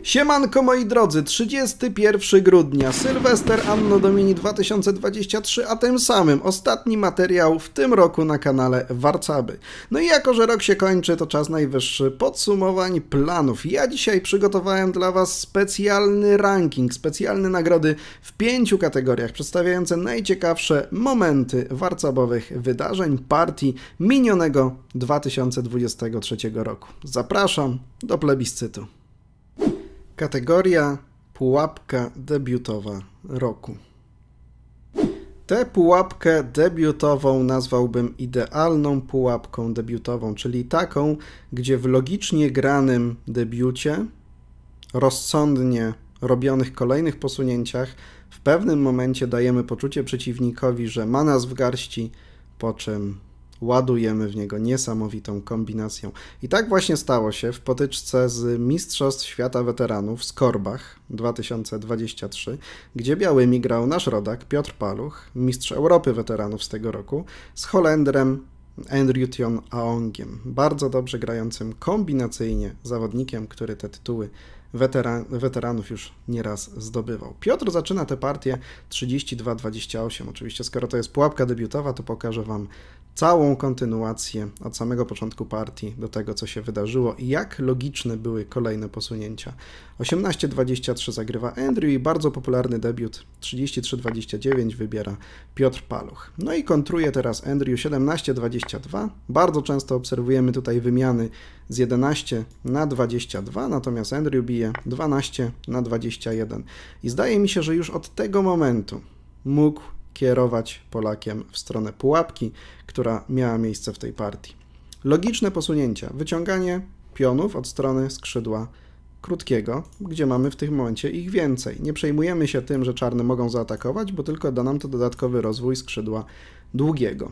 Siemanko moi drodzy, 31 grudnia, Sylwester Anno Domini 2023, a tym samym ostatni materiał w tym roku na kanale Warcaby. No i jako, że rok się kończy, to czas najwyższy podsumowań planów. Ja dzisiaj przygotowałem dla Was specjalny ranking, specjalne nagrody w 5 kategoriach, przedstawiające najciekawsze momenty warcabowych wydarzeń, partii minionego 2023 roku. Zapraszam do plebiscytu. Kategoria pułapka debiutowa roku. Tę pułapkę debiutową nazwałbym idealną pułapką debiutową, czyli taką, gdzie w logicznie granym debiucie, rozsądnie robionych kolejnych posunięciach, w pewnym momencie dajemy poczucie przeciwnikowi, że ma nas w garści, po czym ładujemy w niego niesamowitą kombinacją. I tak właśnie stało się w potyczce z Mistrzostw Świata Weteranów z Korbach 2023, gdzie białymi grał nasz rodak Piotr Paluch, mistrz Europy Weteranów z tego roku, z Holendrem Andrew Tion Aongiem, bardzo dobrze grającym kombinacyjnie zawodnikiem, który te tytuły weteranów już nieraz zdobywał. Piotr zaczyna tę partię 32-28. Oczywiście, skoro to jest pułapka debiutowa, to pokażę Wam całą kontynuację od samego początku partii do tego, co się wydarzyło i jak logiczne były kolejne posunięcia. 18-23 zagrywa Andrew i bardzo popularny debiut 33-29 wybiera Piotr Paluch. No i kontruje teraz Andrew 17-22. Bardzo często obserwujemy tutaj wymiany z 11 na 22, natomiast Andrew bije 12 na 21. I zdaje mi się, że już od tego momentu mógł kierować Polakiem w stronę pułapki, która miała miejsce w tej partii. Logiczne posunięcia. Wyciąganie pionów od strony skrzydła krótkiego, gdzie mamy w tym momencie ich więcej. Nie przejmujemy się tym, że czarne mogą zaatakować, bo tylko da nam to dodatkowy rozwój skrzydła długiego.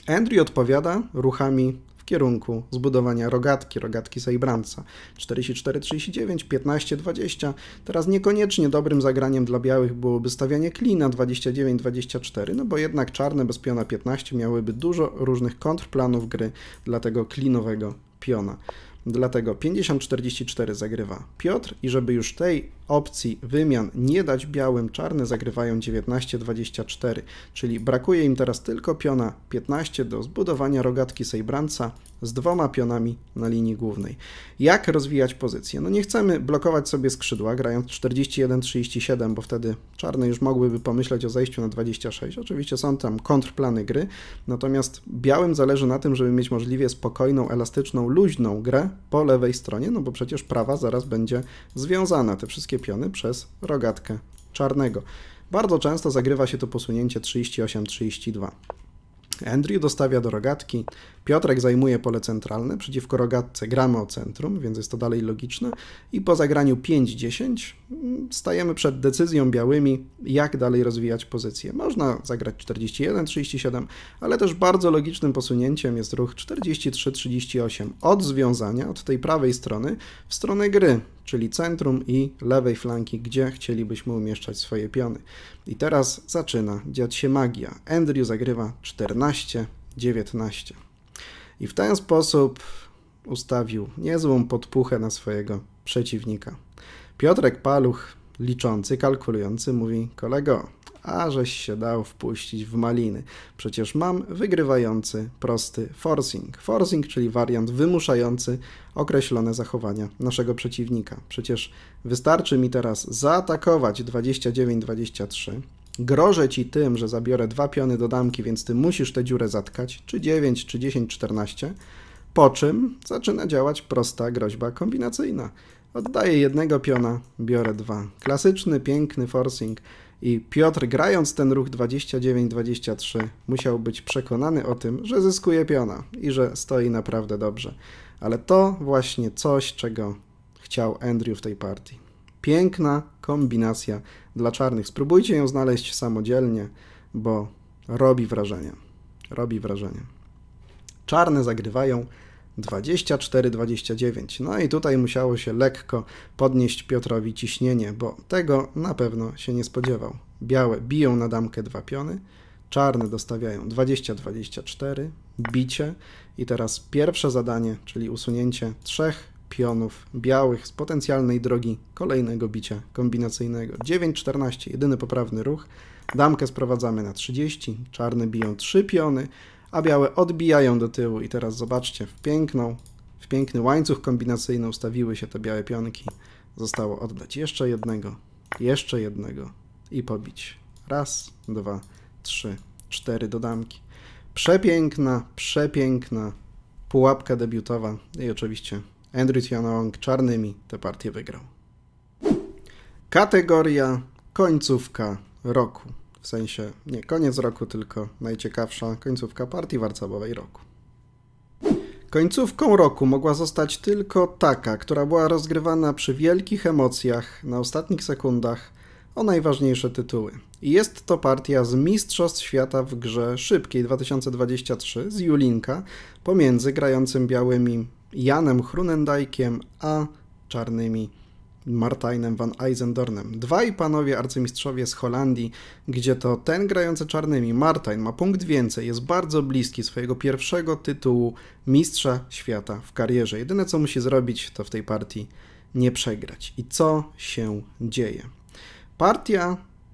Andrew odpowiada ruchami w kierunku zbudowania rogatki Sejbranca. 44-39, 15-20. Teraz niekoniecznie dobrym zagraniem dla białych byłoby stawianie klina 29-24, no bo jednak czarne bez piona 15 miałyby dużo różnych kontrplanów gry dla tego klinowego piona. Dlatego 50-44 zagrywa Piotr i żeby już tej opcji wymian nie dać białym, czarne zagrywają 19-24, czyli brakuje im teraz tylko piona 15 do zbudowania rogatki Sejbranca z 2 pionami na linii głównej. Jak rozwijać pozycję? No nie chcemy blokować sobie skrzydła, grając 41-37, bo wtedy czarne już mogłyby pomyśleć o zejściu na 26. Oczywiście są tam kontrplany gry, natomiast białym zależy na tym, żeby mieć możliwie spokojną, elastyczną, luźną grę po lewej stronie, no bo przecież prawa zaraz będzie związana, te wszystkie piony, przez rogatkę czarnego. Bardzo często zagrywa się to posunięcie 38-32. Andrew dostawia do rogatki, Piotrek zajmuje pole centralne, przeciwko rogatce gramy o centrum, więc jest to dalej logiczne i po zagraniu 5-10 stajemy przed decyzją białymi, jak dalej rozwijać pozycję. Można zagrać 41-37, ale też bardzo logicznym posunięciem jest ruch 43-38 od związania, od tej prawej strony w stronę gry, czyli centrum i lewej flanki, gdzie chcielibyśmy umieszczać swoje piony. I teraz zaczyna dziać się magia. Andrew zagrywa 14-19. I w ten sposób ustawił niezłą podpuchę na swojego przeciwnika. Piotrek Paluch, liczący, kalkulujący, mówi: kolego, a żeś się dał wpuścić w maliny. Przecież mam wygrywający prosty forcing. Forcing, czyli wariant wymuszający określone zachowania naszego przeciwnika. Przecież wystarczy mi teraz zaatakować 29-23. Grożę ci tym, że zabiorę 2 piony do damki, więc ty musisz tę dziurę zatkać, czy 9, czy 10, 14, po czym zaczyna działać prosta groźba kombinacyjna. Oddaję jednego piona, biorę 2. Klasyczny, piękny forcing i Piotr, grając ten ruch 29-23, musiał być przekonany o tym, że zyskuje piona i że stoi naprawdę dobrze. Ale to właśnie coś, czego chciał Andrew w tej partii. Piękna kombinacja dla czarnych. Spróbujcie ją znaleźć samodzielnie, bo robi wrażenie. Robi wrażenie. Czarne zagrywają 24-29. No i tutaj musiało się lekko podnieść Piotrowi ciśnienie, bo tego na pewno się nie spodziewał. Białe biją na damkę 2 piony, czarne dostawiają 20-24, bicie i teraz pierwsze zadanie, czyli usunięcie 3 pionów białych z potencjalnej drogi kolejnego bicia kombinacyjnego. 9-14, jedyny poprawny ruch. Damkę sprowadzamy na 30, czarne biją 3 piony, a białe odbijają do tyłu i teraz zobaczcie, w piękny łańcuch kombinacyjny ustawiły się te białe pionki. Zostało oddać jeszcze jednego i pobić. Raz, 2, 3, 4 do damki. Przepiękna pułapka debiutowa i oczywiście Andrew Tianong czarnymi tę partię wygrał. Kategoria końcówka roku. W sensie nie koniec roku, tylko najciekawsza końcówka partii warcabowej roku. Końcówką roku mogła zostać tylko taka, która była rozgrywana przy wielkich emocjach, na ostatnich sekundach, o najważniejsze tytuły. I jest to partia z Mistrzostw Świata w grze szybkiej 2023 z Julinka pomiędzy grającym białymi Janem Groenendijkiem a czarnymi Martijnem van IJsendornem. Dwaj panowie arcymistrzowie z Holandii, gdzie to ten grający czarnymi, Martijn, ma punkt więcej, jest bardzo bliski swojego pierwszego tytułu mistrza świata w karierze. Jedyne co musi zrobić, to w tej partii nie przegrać. I co się dzieje?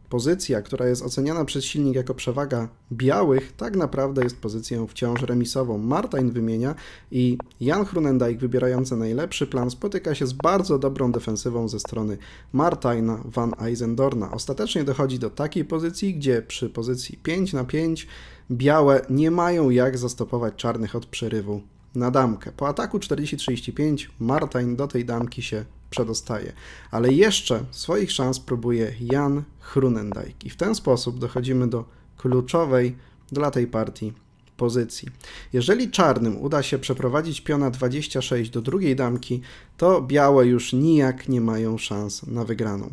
Pozycja, która jest oceniana przez silnik jako przewaga białych, tak naprawdę jest pozycją wciąż remisową. Martijn wymienia i Jan Groenendijk, wybierający najlepszy plan, spotyka się z bardzo dobrą defensywą ze strony Martijna van IJsendorna. Ostatecznie dochodzi do takiej pozycji, gdzie przy pozycji 5-5 białe nie mają jak zastopować czarnych od przerywu na damkę. Po ataku 40-35 Martijn do tej damki się przedostaje, ale jeszcze swoich szans próbuje Jan Groenendijk i w ten sposób dochodzimy do kluczowej dla tej partii pozycji. Jeżeli czarnym uda się przeprowadzić piona 26 do drugiej damki, to białe już nijak nie mają szans na wygraną.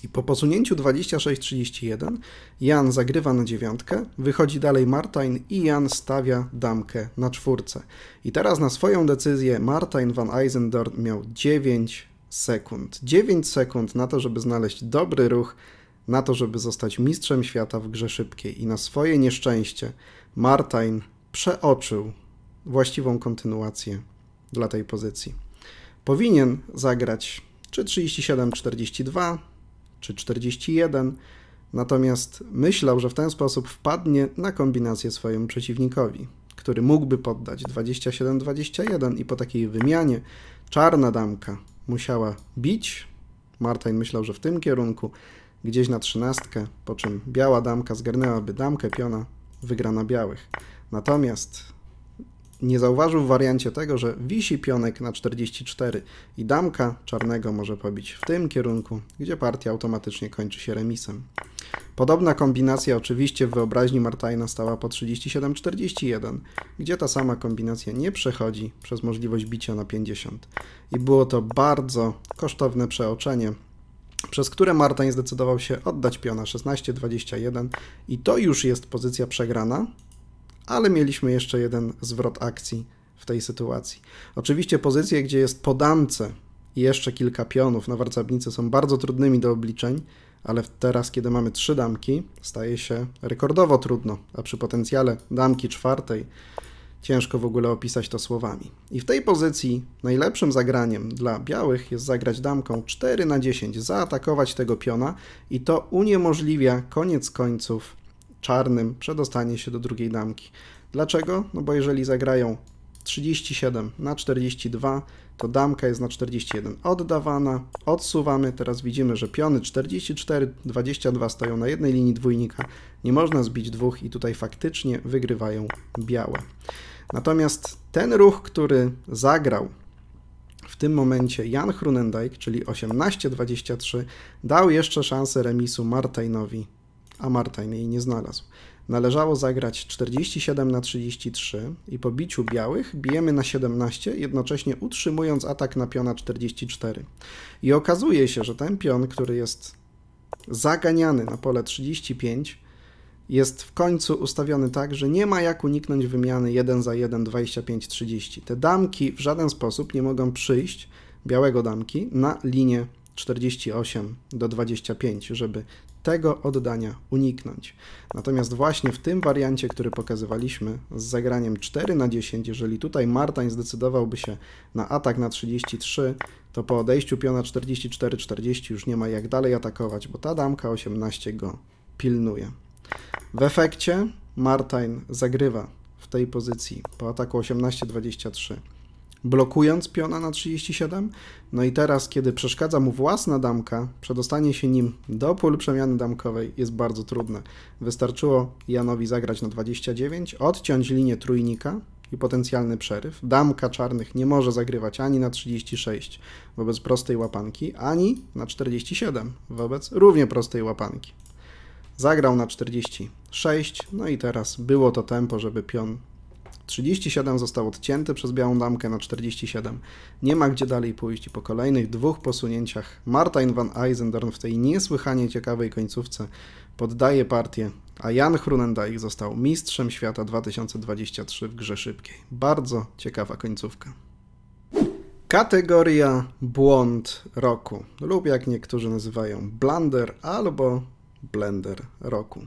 I po posunięciu 26-31 Jan zagrywa na 9, wychodzi dalej Martijn i Jan stawia damkę na 4. I teraz na swoją decyzję Martijn van IJsendorn miał 9 sekund. 9 sekund na to, żeby znaleźć dobry ruch, na to, żeby zostać mistrzem świata w grze szybkiej. I na swoje nieszczęście Martijn przeoczył właściwą kontynuację dla tej pozycji. Powinien zagrać czy 37-42, czy 41, natomiast myślał, że w ten sposób wpadnie na kombinację swojemu przeciwnikowi, który mógłby poddać 27-21 i po takiej wymianie czarna damka musiała bić. Martijn myślał, że w tym kierunku, gdzieś na 13, po czym biała damka zgarnęłaby damkę piona, wygrana białych. Natomiast nie zauważył w wariancie tego, że wisi pionek na 44 i damka czarnego może pobić w tym kierunku, gdzie partia automatycznie kończy się remisem. Podobna kombinacja oczywiście w wyobraźni Martijna stała po 37-41, gdzie ta sama kombinacja nie przechodzi przez możliwość bicia na 50. I było to bardzo kosztowne przeoczenie, przez które Martijn zdecydował się oddać piona 16-21 i to już jest pozycja przegrana, ale mieliśmy jeszcze jeden zwrot akcji w tej sytuacji. Oczywiście pozycje, gdzie jest po damce i jeszcze kilka pionów na warcabnicy są bardzo trudnymi do obliczeń, ale teraz, kiedy mamy 3 damki, staje się rekordowo trudno, a przy potencjale damki 4 ciężko w ogóle opisać to słowami. I w tej pozycji najlepszym zagraniem dla białych jest zagrać damką 4/10, zaatakować tego piona i to uniemożliwia koniec końców czarnym przedostanie się do drugiej damki. Dlaczego? No bo jeżeli zagrają 37-42, to damka jest na 41 oddawana, odsuwamy, teraz widzimy, że piony 44-22 stoją na jednej linii dwójnika, nie można zbić dwóch i tutaj faktycznie wygrywają białe. Natomiast ten ruch, który zagrał w tym momencie Jan Groenendijk, czyli 18-23, dał jeszcze szansę remisu Martijnowi, a Martijn jej nie znalazł. Należało zagrać 47-33 i po biciu białych bijemy na 17, jednocześnie utrzymując atak na piona 44. I okazuje się, że ten pion, który jest zaganiany na pole 35, jest w końcu ustawiony tak, że nie ma jak uniknąć wymiany 1 za 1, 25-30. Te damki w żaden sposób nie mogą przyjść, białego damki, na linię 48 do 25, żeby tego oddania uniknąć. Natomiast właśnie w tym wariancie, który pokazywaliśmy z zagraniem 4/10, jeżeli tutaj Martań zdecydowałby się na atak na 33, to po odejściu piona 44-40 już nie ma jak dalej atakować, bo ta damka 18 go pilnuje. W efekcie Martań zagrywa w tej pozycji po ataku 18-23, blokując piona na 37. No i teraz, kiedy przeszkadza mu własna damka, przedostanie się nim do pól przemiany damkowej jest bardzo trudne. Wystarczyło Janowi zagrać na 29, odciąć linię trójnika i potencjalny przeryw. Damka czarnych nie może zagrywać ani na 36 wobec prostej łapanki, ani na 47 wobec równie prostej łapanki. Zagrał na 46, no i teraz było to tempo, żeby pion 37 został odcięty przez białą damkę na 47. Nie ma gdzie dalej pójść i po kolejnych dwóch posunięciach Martijn van Eijzendoorn w tej niesłychanie ciekawej końcówce poddaje partię, a Jan Groenendijk został mistrzem świata 2023 w grze szybkiej. Bardzo ciekawa końcówka. Kategoria błąd roku lub jak niektórzy nazywają blunder albo blender roku.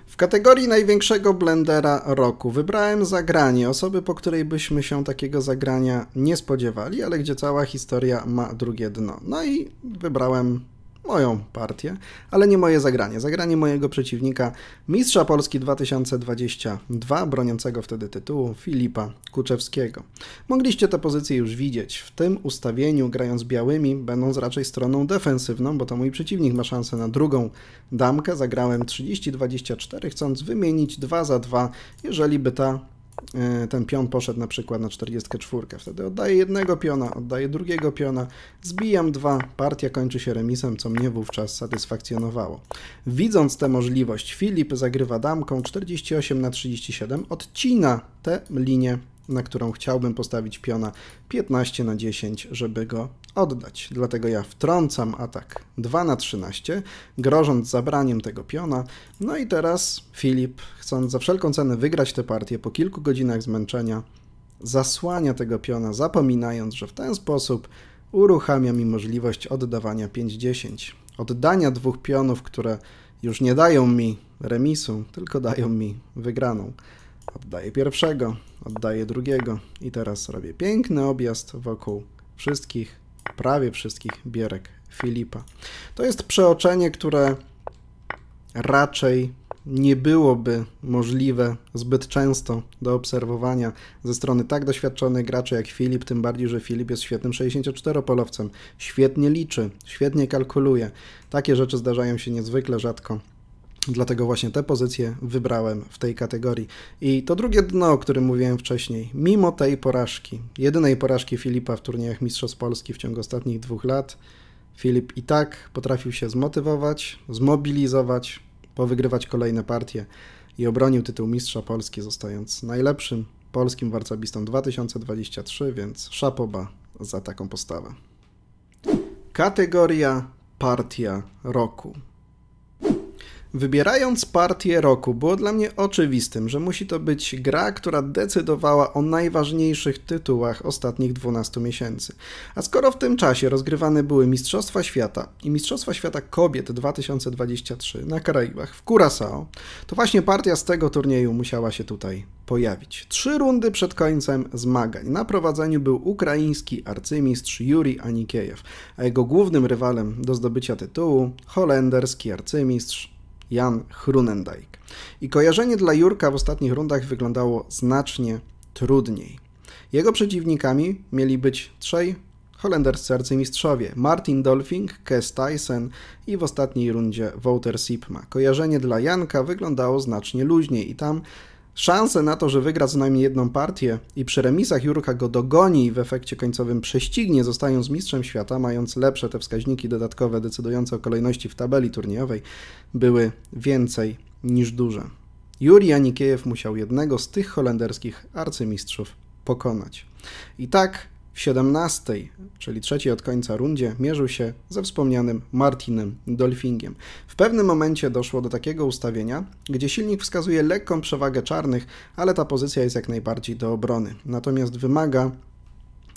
W kategorii największego blendera roku wybrałem zagranie, osoby, po której byśmy się takiego zagrania nie spodziewali, ale gdzie cała historia ma drugie dno. No i wybrałem moją partię, ale nie moje zagranie. Zagranie mojego przeciwnika, mistrza Polski 2022, broniącego wtedy tytułu, Filipa Kuczewskiego. Mogliście tę pozycję już widzieć. W tym ustawieniu, grając białymi, będąc raczej stroną defensywną, bo to mój przeciwnik ma szansę na drugą damkę. Zagrałem 30-24, chcąc wymienić 2 za 2, jeżeli by ten pion poszedł na przykład na 44. Wtedy oddaję jednego piona, oddaję drugiego piona, zbijam 2, partia kończy się remisem, co mnie wówczas satysfakcjonowało. Widząc tę możliwość, Filip zagrywa damką 48/37, odcina tę linię, na którą chciałbym postawić piona 15/10, żeby go oddać. Dlatego ja wtrącam atak 2/13, grożąc zabraniem tego piona. No i teraz Filip, chcąc za wszelką cenę wygrać tę partię po kilku godzinach zmęczenia, zasłania tego piona, zapominając, że w ten sposób uruchamia mi możliwość oddawania 5/10. Oddania 2 pionów, które już nie dają mi remisu, tylko dają mi wygraną. Oddaję pierwszego, oddaję drugiego i teraz robię piękny objazd wokół wszystkich, prawie wszystkich bierek Filipa. To jest przeoczenie, które raczej nie byłoby możliwe zbyt często do obserwowania ze strony tak doświadczonych graczy jak Filip, tym bardziej, że Filip jest świetnym 64-polowcem, świetnie liczy, świetnie kalkuluje. Takie rzeczy zdarzają się niezwykle rzadko. Dlatego właśnie tę pozycję wybrałem w tej kategorii. I to drugie dno, o którym mówiłem wcześniej, mimo tej porażki, jedynej porażki Filipa w turniejach Mistrzostw Polski w ciągu ostatnich 2 lat, Filip i tak potrafił się zmotywować, zmobilizować, powygrywać kolejne partie i obronił tytuł Mistrza Polski, zostając najlepszym polskim warcablistą 2023, więc szapoba za taką postawę. Kategoria partia roku. Wybierając partię roku, było dla mnie oczywistym, że musi to być gra, która decydowała o najważniejszych tytułach ostatnich 12 miesięcy. A skoro w tym czasie rozgrywane były Mistrzostwa Świata i Mistrzostwa Świata Kobiet 2023 na Karaibach w Curaçao, to właśnie partia z tego turnieju musiała się tutaj pojawić. 3 rundy przed końcem zmagań. Na prowadzeniu był ukraiński arcymistrz Juri Anikiejew, a jego głównym rywalem do zdobycia tytułu holenderski arcymistrz Jan Groenendijk. I kojarzenie dla Jurka w ostatnich rundach wyglądało znacznie trudniej. Jego przeciwnikami mieli być 3 holenderscy arcymistrzowie: Martin Dolfing, Kees Thijssen i w ostatniej rundzie Wouter Sipma. Kojarzenie dla Janka wyglądało znacznie luźniej i tam szanse na to, że wygra z nami jedną partię i przy remisach Jurka go dogoni i w efekcie końcowym prześcignie, zostając mistrzem świata, mając lepsze te wskaźniki dodatkowe decydujące o kolejności w tabeli turniejowej, były więcej niż duże. Juri Anikiejew musiał jednego z tych holenderskich arcymistrzów pokonać. I tak w 17, czyli 3. od końca rundzie, mierzył się ze wspomnianym Martinem Dolfingiem. W pewnym momencie doszło do takiego ustawienia, gdzie silnik wskazuje lekką przewagę czarnych, ale ta pozycja jest jak najbardziej do obrony. Natomiast wymaga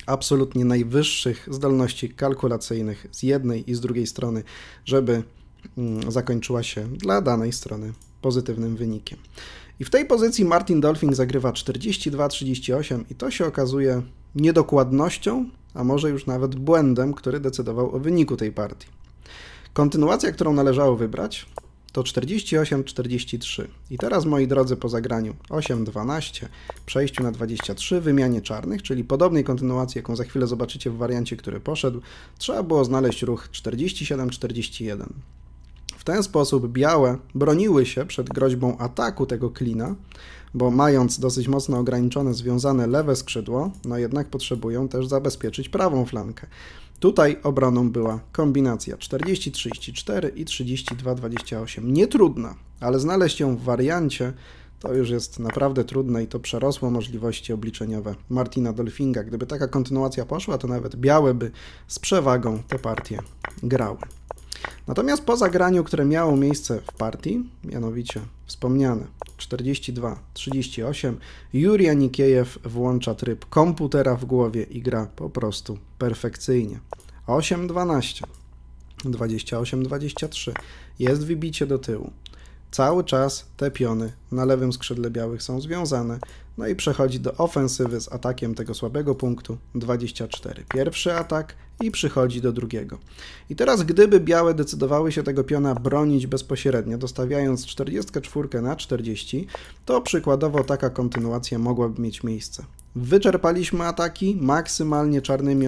absolutnie najwyższych zdolności kalkulacyjnych z jednej i z drugiej strony, żeby zakończyła się dla danej strony pozytywnym wynikiem. I w tej pozycji Martin Dolfing zagrywa 42-38 i to się okazuje niedokładnością, a może już nawet błędem, który decydował o wyniku tej partii. Kontynuacja, którą należało wybrać, to 48-43. I teraz, moi drodzy, po zagraniu 8-12, przejściu na 23, wymianie czarnych, czyli podobnej kontynuacji, jaką za chwilę zobaczycie w wariancie, który poszedł, trzeba było znaleźć ruch 47-41. W ten sposób białe broniły się przed groźbą ataku tego klina, bo mając dosyć mocno ograniczone, związane lewe skrzydło, no jednak potrzebują też zabezpieczyć prawą flankę. Tutaj obroną była kombinacja 40-34 i 32-28. Nie trudna, ale znaleźć ją w wariancie to już jest naprawdę trudne i to przerosło możliwości obliczeniowe Martina Dolfinga. Gdyby taka kontynuacja poszła, to nawet białe by z przewagą te partie grały. Natomiast po zagraniu, które miało miejsce w partii, mianowicie wspomniane 42-38, Juri Anikiejew włącza tryb komputera w głowie i gra po prostu perfekcyjnie. 8-12, 28-23, jest wybicie do tyłu. Cały czas te piony na lewym skrzydle białych są związane, no i przechodzi do ofensywy z atakiem tego słabego punktu 24. Pierwszy atak i przychodzi do drugiego. I teraz gdyby białe decydowały się tego piona bronić bezpośrednio, dostawiając 44 na 40, to przykładowo taka kontynuacja mogłaby mieć miejsce. Wyczerpaliśmy ataki, maksymalnie czarnymi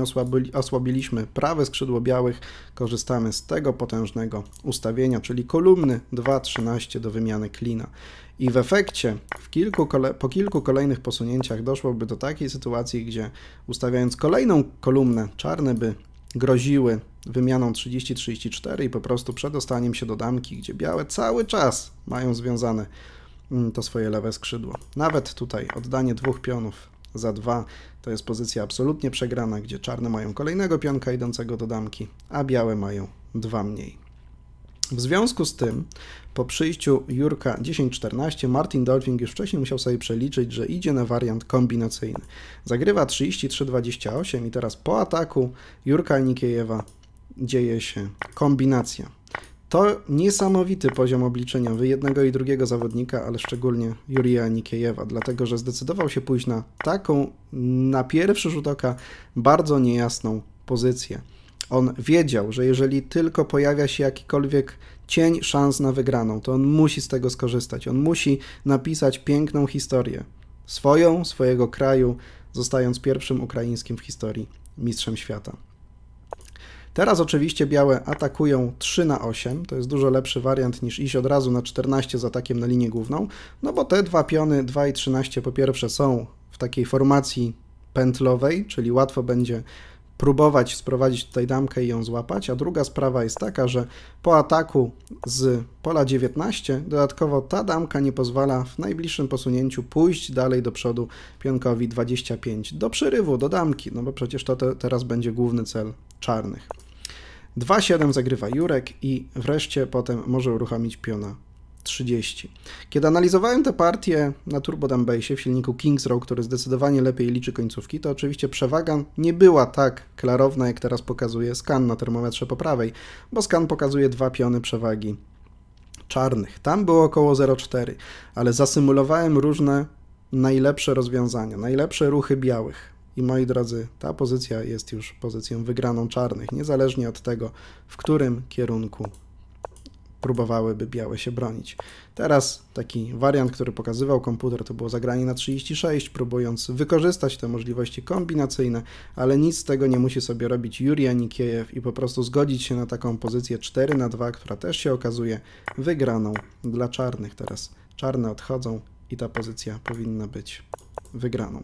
osłabiliśmy prawe skrzydło białych, korzystamy z tego potężnego ustawienia, czyli kolumny 2-13 do wymiany klina. I w efekcie po kilku kolejnych posunięciach doszłoby do takiej sytuacji, gdzie ustawiając kolejną kolumnę, czarne by groziły wymianą 30-34 i po prostu przedostaniem się do damki, gdzie białe cały czas mają związane to swoje lewe skrzydło. Nawet tutaj oddanie dwóch pionów za 2 to jest pozycja absolutnie przegrana, gdzie czarne mają kolejnego pionka idącego do damki, a białe mają 2 mniej. W związku z tym, po przyjściu Jurka 10-14, Martin Dolfing już wcześniej musiał sobie przeliczyć, że idzie na wariant kombinacyjny. Zagrywa 33-28 i teraz po ataku Jurka Anikiejewa dzieje się kombinacja. To niesamowity poziom obliczeniowy jednego i drugiego zawodnika, ale szczególnie Jurija Anikiejewa, dlatego że zdecydował się pójść na taką, na pierwszy rzut oka, bardzo niejasną pozycję. On wiedział, że jeżeli tylko pojawia się jakikolwiek cień szans na wygraną, to on musi z tego skorzystać. On musi napisać piękną historię. Swojego kraju, zostając pierwszym ukraińskim w historii mistrzem świata. Teraz oczywiście białe atakują 3-8, to jest dużo lepszy wariant niż iść od razu na 14 z atakiem na linię główną, no bo te dwa piony 2 i 13 po pierwsze są w takiej formacji pętlowej, czyli łatwo będzie próbować sprowadzić tutaj damkę i ją złapać, a druga sprawa jest taka, że po ataku z pola 19 dodatkowo ta damka nie pozwala w najbliższym posunięciu pójść dalej do przodu pionkowi 25 do przerywu, do damki, no bo przecież to teraz będzie główny cel czarnych. 2-7 zagrywa Jurek i wreszcie potem może uruchomić piona 30. Kiedy analizowałem tę partię na Turbo Dumbbassie w silniku Kings Row, który zdecydowanie lepiej liczy końcówki, to oczywiście przewaga nie była tak klarowna, jak teraz pokazuje skan na termometrze po prawej, bo skan pokazuje 2 piony przewagi czarnych. Tam było około 0,4, ale zasymulowałem różne najlepsze rozwiązania, najlepsze ruchy białych. I moi drodzy, ta pozycja jest już pozycją wygraną czarnych, niezależnie od tego, w którym kierunku próbowałyby białe się bronić. Teraz taki wariant, który pokazywał komputer, to było zagranie na 36, próbując wykorzystać te możliwości kombinacyjne, ale nic z tego nie musi sobie robić Juri Anikiejew i po prostu zgodzić się na taką pozycję 4-2, która też się okazuje wygraną dla czarnych. Teraz czarne odchodzą i ta pozycja powinna być wygraną.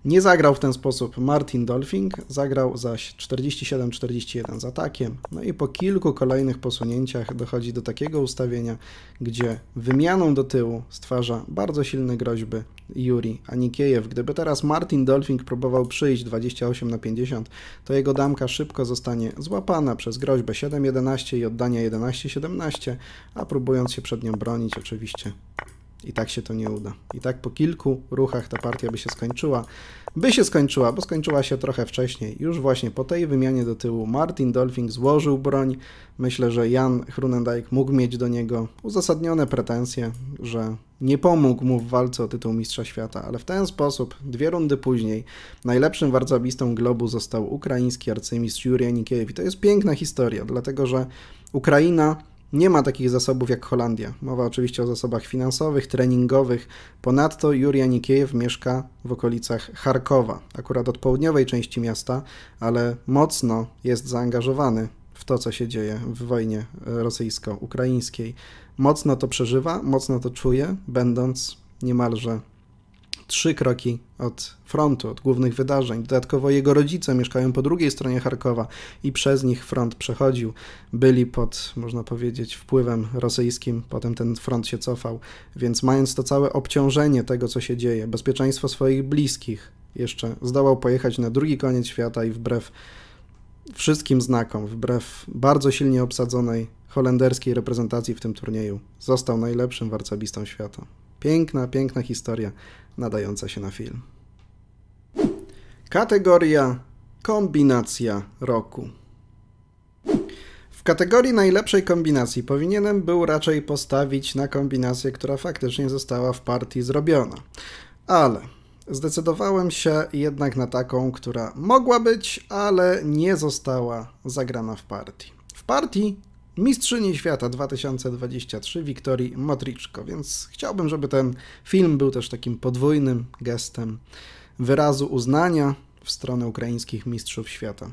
Nie zagrał w ten sposób Martin Dolfing, zagrał zaś 47-41 z atakiem, no i po kilku kolejnych posunięciach dochodzi do takiego ustawienia, gdzie wymianą do tyłu stwarza bardzo silne groźby Juri Anikiejew. Gdyby teraz Martin Dolfing próbował przyjść 28-50, to jego damka szybko zostanie złapana przez groźbę 7-11 i oddania 11-17, a próbując się przed nią bronić oczywiście i tak się to nie uda. I tak po kilku ruchach ta partia by się skończyła, bo skończyła się trochę wcześniej. Już właśnie po tej wymianie do tyłu Martin Dolfing złożył broń. Myślę, że Jan Groenendijk mógł mieć do niego uzasadnione pretensje, że nie pomógł mu w walce o tytuł Mistrza Świata, ale w ten sposób 2 rundy później najlepszym warcablistą globu został ukraiński arcymistrz Juri Anikiejew. I to jest piękna historia, dlatego że Ukraina nie ma takich zasobów jak Holandia. Mowa oczywiście o zasobach finansowych, treningowych. Ponadto Juri Anikiejew mieszka w okolicach Charkowa, akurat od południowej części miasta, ale mocno jest zaangażowany w to, co się dzieje w wojnie rosyjsko-ukraińskiej. Mocno to przeżywa, mocno to czuje, będąc niemalże 3 kroki od frontu, od głównych wydarzeń. Dodatkowo jego rodzice mieszkają po drugiej stronie Charkowa i przez nich front przechodził. Byli pod, można powiedzieć, wpływem rosyjskim, potem ten front się cofał, więc mając to całe obciążenie tego, co się dzieje, bezpieczeństwo swoich bliskich, jeszcze zdołał pojechać na drugi koniec świata i wbrew wszystkim znakom, wbrew bardzo silnie obsadzonej holenderskiej reprezentacji w tym turnieju, został najlepszym warcablistą świata. Piękna, piękna historia, nadająca się na film. Kategoria kombinacja roku. W kategorii najlepszej kombinacji powinienem był raczej postawić na kombinację, która faktycznie została w partii zrobiona. Ale zdecydowałem się jednak na taką, która mogła być, ale nie została zagrana w partii. W partii Mistrzyni Świata 2023 Wiktorii Motriczko, więc chciałbym, żeby ten film był też takim podwójnym gestem wyrazu uznania w stronę ukraińskich mistrzów świata.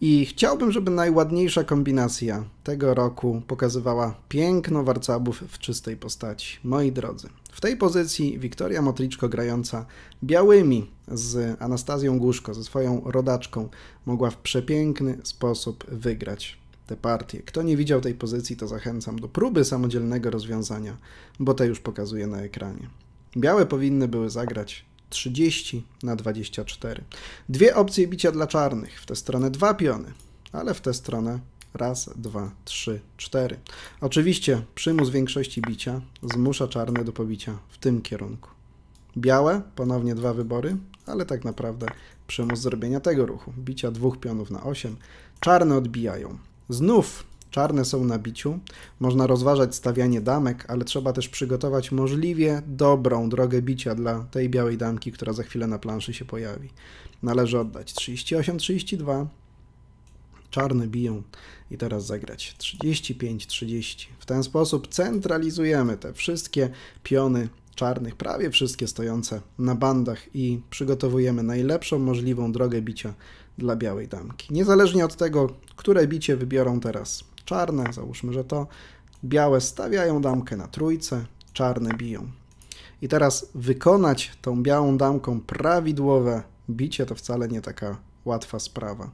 I chciałbym, żeby najładniejsza kombinacja tego roku pokazywała piękno warcabów w czystej postaci. Moi drodzy, w tej pozycji Wiktoria Motriczko grająca białymi z Anastazją Głuszko, ze swoją rodaczką, mogła w przepiękny sposób wygrać tę partię. Kto nie widział tej pozycji, to zachęcam do próby samodzielnego rozwiązania, bo te już pokazuję na ekranie. Białe powinny były zagrać 30/24. 2 opcje bicia dla czarnych. W tę stronę 2 piony, ale w tę stronę 1, 2, 3, 4. Oczywiście przymus większości bicia zmusza czarne do pobicia w tym kierunku. Białe, ponownie 2 wybory, ale tak naprawdę przymus zrobienia tego ruchu. Bicia 2 pionów na 8. Czarne odbijają. Znów czarne są na biciu. Można rozważać stawianie damek, ale trzeba też przygotować możliwie dobrą drogę bicia dla tej białej damki, która za chwilę na planszy się pojawi. Należy oddać 38-32. Czarne biją i teraz zagrać 35-30. W ten sposób centralizujemy te wszystkie piony czarnych, prawie wszystkie stojące na bandach i przygotowujemy najlepszą możliwą drogę bicia dla białej damki. Niezależnie od tego, które bicie wybiorą teraz czarne, załóżmy, że to białe stawiają damkę na trójce, czarne biją. I teraz wykonać tą białą damką prawidłowe bicie to wcale nie taka łatwa sprawa.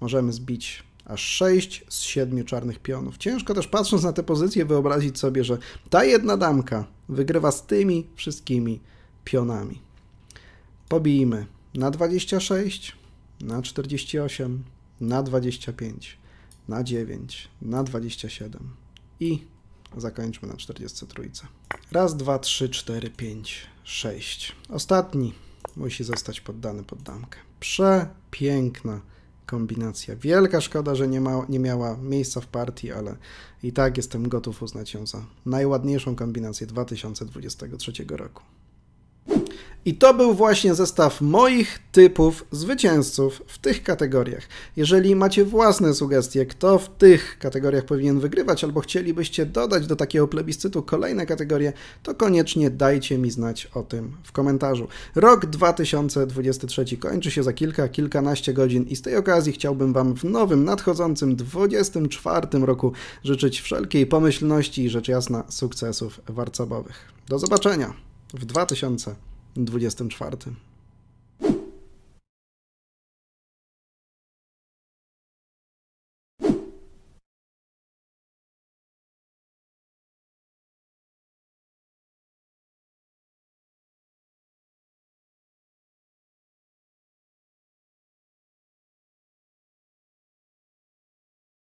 Możemy zbić aż 6 z 7 czarnych pionów. Ciężko też patrząc na tę pozycję wyobrazić sobie, że ta jedna damka wygrywa z tymi wszystkimi pionami. Pobijmy na 26, na 48, na 25, na 9, na 27 i zakończmy na 43. 1, 2, 3, 4, 5, 6. Ostatni musi zostać poddany pod damkę. Przepiękna kombinacja. Wielka szkoda, że nie miała miejsca w partii, ale i tak jestem gotów uznać ją za najładniejszą kombinację 2023 roku. I to był właśnie zestaw moich typów zwycięzców w tych kategoriach. Jeżeli macie własne sugestie, kto w tych kategoriach powinien wygrywać, albo chcielibyście dodać do takiego plebiscytu kolejne kategorie, to koniecznie dajcie mi znać o tym w komentarzu. Rok 2023 kończy się za kilkanaście godzin i z tej okazji chciałbym Wam w nowym, nadchodzącym 24 roku życzyć wszelkiej pomyślności i rzecz jasna sukcesów warcabowych. Do zobaczenia w 2024.